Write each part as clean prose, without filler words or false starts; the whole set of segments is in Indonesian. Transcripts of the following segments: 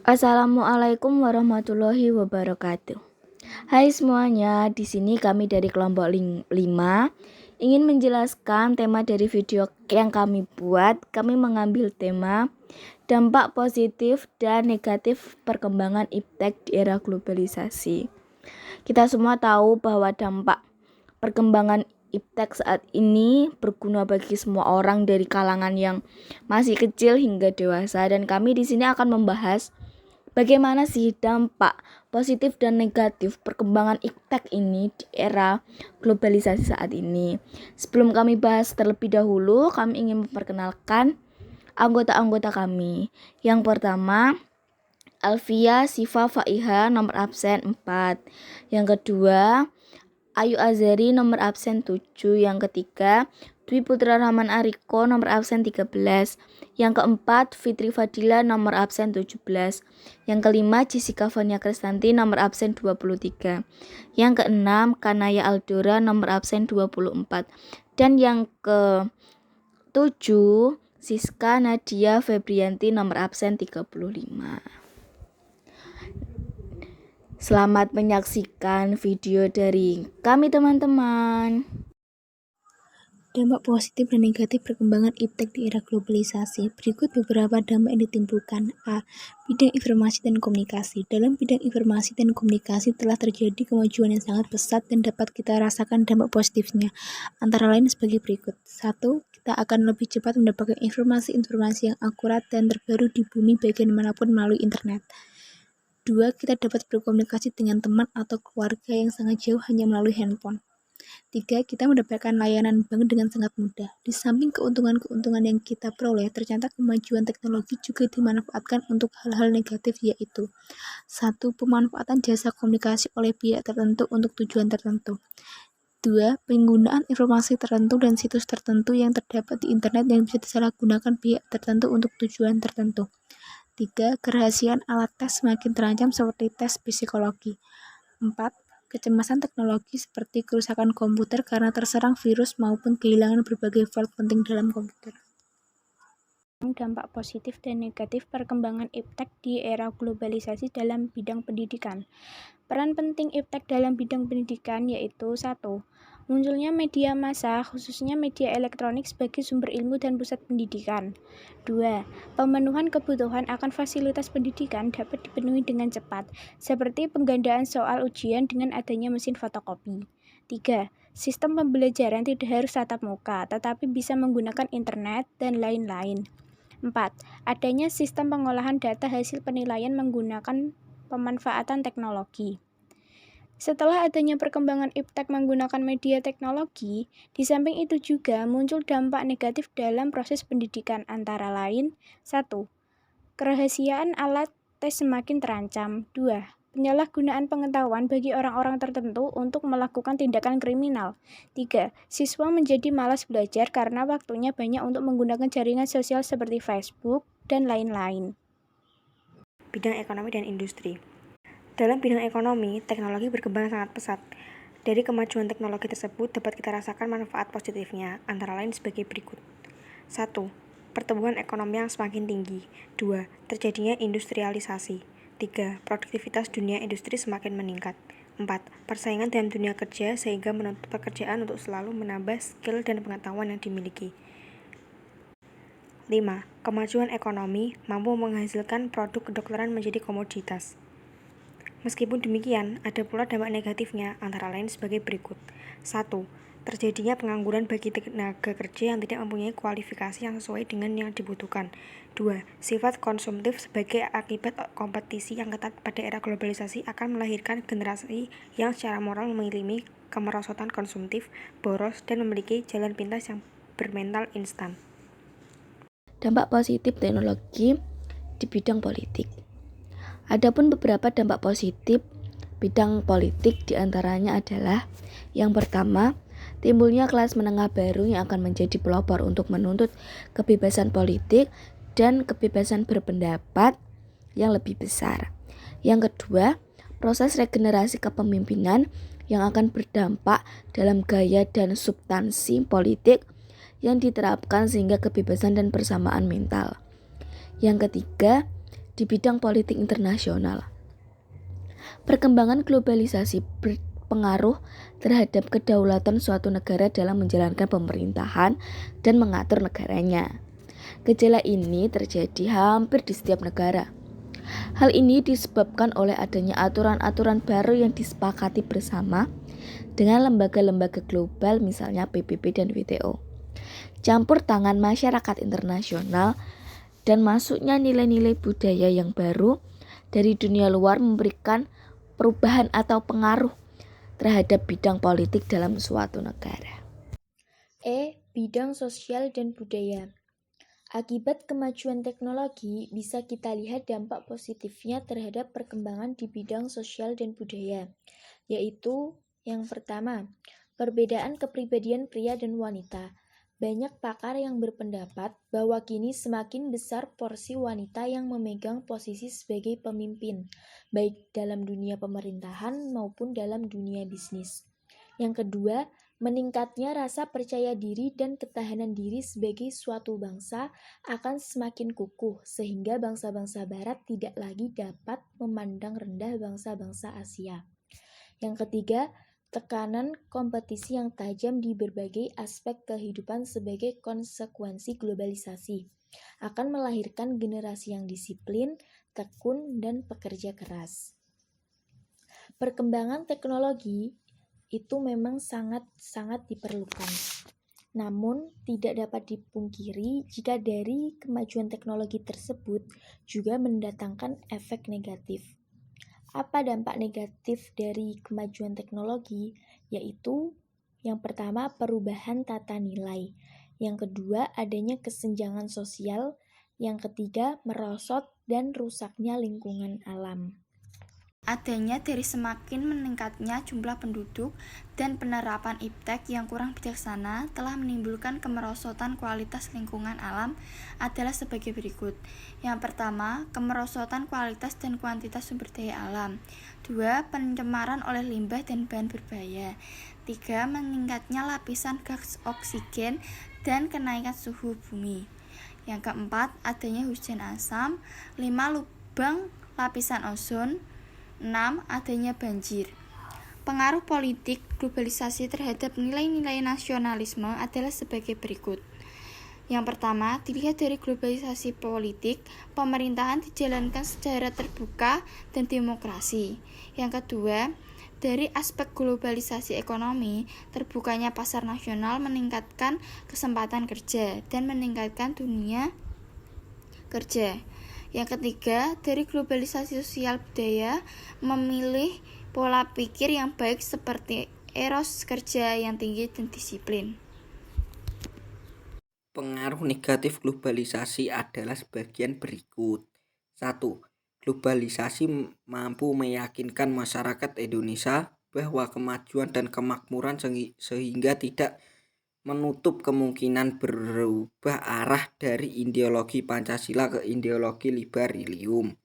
Assalamualaikum warahmatullahi wabarakatuh. Hai semuanya, di sini kami dari kelompok 5 ingin menjelaskan tema dari video yang kami buat. Kami mengambil tema dampak positif dan negatif perkembangan iptek di era globalisasi. Kita semua tahu bahwa dampak perkembangan iptek saat ini berguna bagi semua orang dari kalangan yang masih kecil hingga dewasa, dan kami di sini akan membahas bagaimana sih dampak positif dan negatif perkembangan iptek ini di era globalisasi saat ini. Sebelum kami bahas terlebih dahulu, kami ingin memperkenalkan anggota-anggota kami. Yang pertama, Alfia Siva Faiha, nomor absen 4. Yang kedua, Ayu Azari, nomor absen 7. Yang ketiga, Dwi Putra Rahman Ariko, nomor absen 13. Yang keempat, Fitri Fadila, nomor absen 17. Yang kelima, Jessica Fania Kristanti, nomor absen 23. Yang keenam, Kanaya Aldora, nomor absen 24. Dan yang ketujuh, Siska Nadia Febrianti, nomor absen 35. Selamat menyaksikan video dari kami teman-teman. Dampak positif dan negatif perkembangan iptek di era globalisasi. Berikut beberapa dampak yang ditimbulkan. A. Bidang informasi dan komunikasi. Dalam bidang informasi dan komunikasi telah terjadi kemajuan yang sangat pesat dan dapat kita rasakan dampak positifnya. Antara lain sebagai berikut. 1. Kita akan lebih cepat mendapatkan informasi-informasi yang akurat dan terbaru di bumi bagian manapun melalui internet. 2. Kita dapat berkomunikasi dengan teman atau keluarga yang sangat jauh hanya melalui handphone. 3. Kita mendapatkan layanan bank dengan sangat mudah. Di samping keuntungan-keuntungan yang kita peroleh, ternyata kemajuan teknologi juga dimanfaatkan untuk hal-hal negatif, yaitu 1. Pemanfaatan jasa komunikasi oleh pihak tertentu untuk tujuan tertentu. 2. Penggunaan informasi tertentu dan situs tertentu yang terdapat di internet yang bisa disalahgunakan pihak tertentu untuk tujuan tertentu. 3. Kerahasiaan alat tes semakin terancam seperti tes psikologi. 4. Kecemasan teknologi seperti kerusakan komputer karena terserang virus maupun kehilangan berbagai file penting dalam komputer. Dampak positif dan negatif perkembangan iptek di era globalisasi dalam bidang pendidikan. Peran penting iptek dalam bidang pendidikan yaitu 1. Munculnya media massa, khususnya media elektronik sebagai sumber ilmu dan pusat pendidikan. 2. Pemenuhan kebutuhan akan fasilitas pendidikan dapat dipenuhi dengan cepat, seperti penggandaan soal ujian dengan adanya mesin fotokopi. 3. Sistem pembelajaran tidak harus tatap muka, tetapi bisa menggunakan internet dan lain-lain. 4. Adanya sistem pengolahan data hasil penilaian menggunakan pemanfaatan teknologi. Setelah adanya perkembangan iptek menggunakan media teknologi, di samping itu juga muncul dampak negatif dalam proses pendidikan, antara lain 1. Kerahasiaan alat tes semakin terancam. 2. Penyalahgunaan pengetahuan bagi orang-orang tertentu untuk melakukan tindakan kriminal. 3. Siswa menjadi malas belajar karena waktunya banyak untuk menggunakan jaringan sosial seperti Facebook dan lain-lain. Bidang ekonomi dan industri. Dalam bidang ekonomi, teknologi berkembang sangat pesat. Dari kemajuan teknologi tersebut dapat kita rasakan manfaat positifnya, antara lain sebagai berikut. 1. Pertumbuhan ekonomi yang semakin tinggi. 2. Terjadinya industrialisasi. 3. Produktivitas dunia industri semakin meningkat. 4. Persaingan dalam dunia kerja sehingga menuntut pekerjaan untuk selalu menambah skill dan pengetahuan yang dimiliki. 5. Kemajuan ekonomi mampu menghasilkan produk kedokteran menjadi komoditas. Meskipun demikian, ada pula dampak negatifnya, antara lain sebagai berikut. 1. Terjadinya pengangguran bagi tenaga kerja yang tidak mempunyai kualifikasi yang sesuai dengan yang dibutuhkan. 2. Sifat konsumtif sebagai akibat kompetisi yang ketat pada era globalisasi akan melahirkan generasi yang secara moral mengilimi kemerosotan konsumtif, boros, dan memiliki jalan pintas yang bermental instan. Dampak positif teknologi di bidang politik. Adapun beberapa dampak positif bidang politik diantaranya adalah yang pertama, timbulnya kelas menengah baru yang akan menjadi pelopor untuk menuntut kebebasan politik dan kebebasan berpendapat yang lebih besar. Yang kedua, proses regenerasi kepemimpinan yang akan berdampak dalam gaya dan substansi politik yang diterapkan sehingga kebebasan dan persamaan mental. Yang ketiga, di bidang politik internasional. Perkembangan globalisasi berpengaruh terhadap kedaulatan suatu negara dalam menjalankan pemerintahan dan mengatur negaranya. Gejala ini terjadi hampir di setiap negara. Hal ini disebabkan oleh adanya aturan-aturan baru yang disepakati bersama dengan lembaga-lembaga global misalnya PBB dan WTO. Campur tangan masyarakat internasional dan masuknya nilai-nilai budaya yang baru dari dunia luar memberikan perubahan atau pengaruh terhadap bidang politik dalam suatu negara. Bidang sosial dan budaya. Akibat kemajuan teknologi, bisa kita lihat dampak positifnya terhadap perkembangan di bidang sosial dan budaya, yaitu yang pertama, perbedaan kepribadian pria dan wanita. Banyak pakar yang berpendapat bahwa kini semakin besar porsi wanita yang memegang posisi sebagai pemimpin, baik dalam dunia pemerintahan maupun dalam dunia bisnis. Yang kedua, meningkatnya rasa percaya diri dan ketahanan diri sebagai suatu bangsa akan semakin kukuh, sehingga bangsa-bangsa Barat tidak lagi dapat memandang rendah bangsa-bangsa Asia. Yang ketiga, tekanan kompetisi yang tajam di berbagai aspek kehidupan sebagai konsekuensi globalisasi akan melahirkan generasi yang disiplin, tekun, dan pekerja keras. Perkembangan teknologi itu memang sangat-sangat diperlukan. Namun, tidak dapat dipungkiri jika dari kemajuan teknologi tersebut juga mendatangkan efek negatif. Apa dampak negatif dari kemajuan teknologi? Yaitu yang pertama, perubahan tata nilai. Yang kedua, adanya kesenjangan sosial. Yang ketiga, merosot dan rusaknya lingkungan alam. Adanya dari semakin meningkatnya jumlah penduduk dan penerapan iptek yang kurang bijaksana telah menimbulkan kemerosotan kualitas lingkungan alam adalah sebagai berikut. Yang pertama, kemerosotan kualitas dan kuantitas sumber daya alam. 2. Pencemaran oleh limbah dan bahan berbahaya. 3. Meningkatnya lapisan gas oksigen dan kenaikan suhu bumi. Yang keempat, adanya hujan asam. 5. Lubang lapisan ozon. 6. Adanya banjir. Pengaruh politik globalisasi terhadap nilai-nilai nasionalisme adalah sebagai berikut. Yang pertama, dilihat dari globalisasi politik, pemerintahan dijalankan secara terbuka dan demokrasi. Yang kedua, dari aspek globalisasi ekonomi, terbukanya pasar nasional meningkatkan kesempatan kerja dan meningkatkan dunia kerja. Yang ketiga, dari globalisasi sosial budaya, memilih pola pikir yang baik seperti eros kerja yang tinggi dan disiplin. Pengaruh negatif globalisasi adalah sebagian berikut. 1. Globalisasi mampu meyakinkan masyarakat Indonesia bahwa kemajuan dan kemakmuran sehingga tidak menutup kemungkinan berubah arah dari ideologi Pancasila ke ideologi liberalium.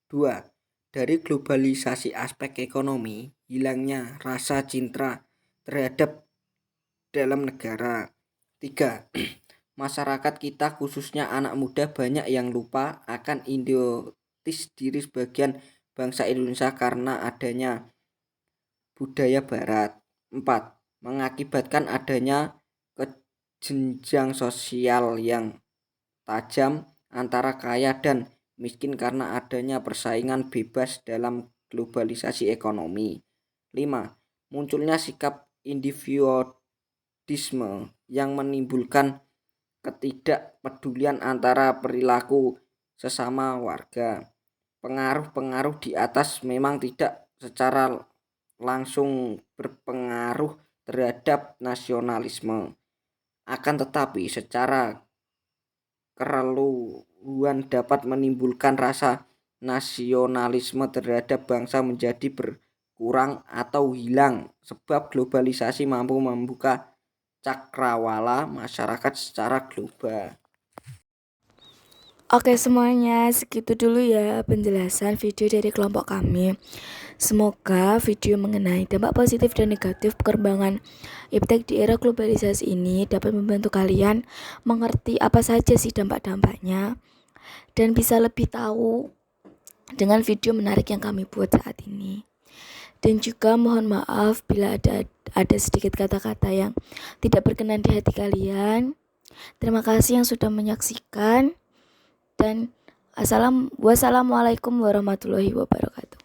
2. Dari globalisasi aspek ekonomi, hilangnya rasa cinta terhadap dalam negara. 3. Masyarakat kita khususnya anak muda banyak yang lupa akan identitas diri sebagian bangsa Indonesia karena adanya budaya barat. 4. Mengakibatkan adanya jenjang sosial yang tajam antara kaya dan miskin karena adanya persaingan bebas dalam globalisasi ekonomi. 5. Munculnya sikap individualisme yang menimbulkan ketidakpedulian antara perilaku sesama warga. Pengaruh-pengaruh di atas memang tidak secara langsung berpengaruh terhadap nasionalisme. Akan tetapi secara keseluruhan dapat menimbulkan rasa nasionalisme terhadap bangsa menjadi berkurang atau hilang sebab globalisasi mampu membuka cakrawala masyarakat secara global. Oke semuanya, segitu dulu ya penjelasan video dari kelompok kami. Semoga video mengenai dampak positif dan negatif perkembangan iptek di era globalisasi ini dapat membantu kalian mengerti apa saja sih dampak-dampaknya dan bisa lebih tahu dengan video menarik yang kami buat saat ini. Dan juga mohon maaf bila ada sedikit kata-kata yang tidak berkenan di hati kalian. Terima kasih yang sudah menyaksikan dan wassalamualaikum warahmatullahi wabarakatuh.